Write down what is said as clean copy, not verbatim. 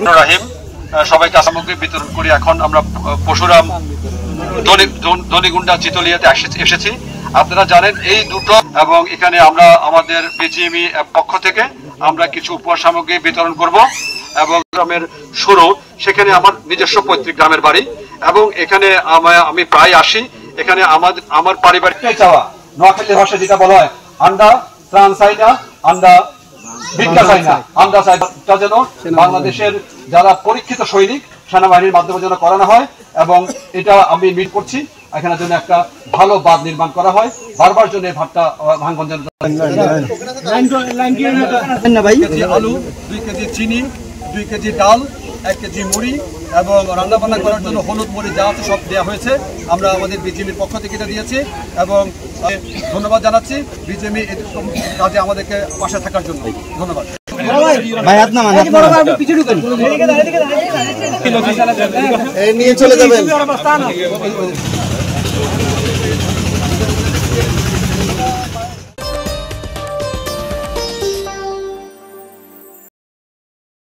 রাহিম সবাইকে সামগ্রী বিতরণ করি। এখন আমরা পরশুরাম দনিগুন্ডা চিতলিয়াতে এসেছি। আপনারা জানেন এই দুটো এবং এখানে আমরা আমাদের বিজিএমই পক্ষ থেকে আমরা কিছু উপহার সামগ্রী বিতরণ করব এবং গ্রামের শুরু সেখানে আমার নিজস্ব পৈতৃক গ্রামের বাড়ি এবং এখানে আমি প্রায় আসি। এখানে আমার পারিবারিক চাওয়া নোয়াখালী ভাষা যেটা বলা হয় আন্ডা ত্রাণ চাই না, আন্ডা ভিক্ষা চাই না, আন্ডা চাই যেন বাংলাদেশের যারা পরীক্ষিত সৈনিক সেনাবাহিনীর মাধ্যমে যেন করানো হয় এবং এটা আমি মিট করছি এখানে যেন একটা ভালো বাঁধ নির্মাণ করা হয়। বারবার জন্য এই ভাতটা ভাঙন যেন আলু 2 কেজি চিনি 2 কেজি ডাল 1 কেজি মুড়ি এবং রান্নাবান্না করার জন্য হলুদ মুড়ি যা আছে সব দেওয়া হয়েছে। আমরা আমাদের বিজিএমির পক্ষ থেকে এটা দিয়েছি এবং ধন্যবাদ জানাচ্ছি বিজিএমি এই কাজে আমাদেরকে পাশে থাকার জন্য। ধন্যবাদ ভাই। নিয়ে চলে যাবেন।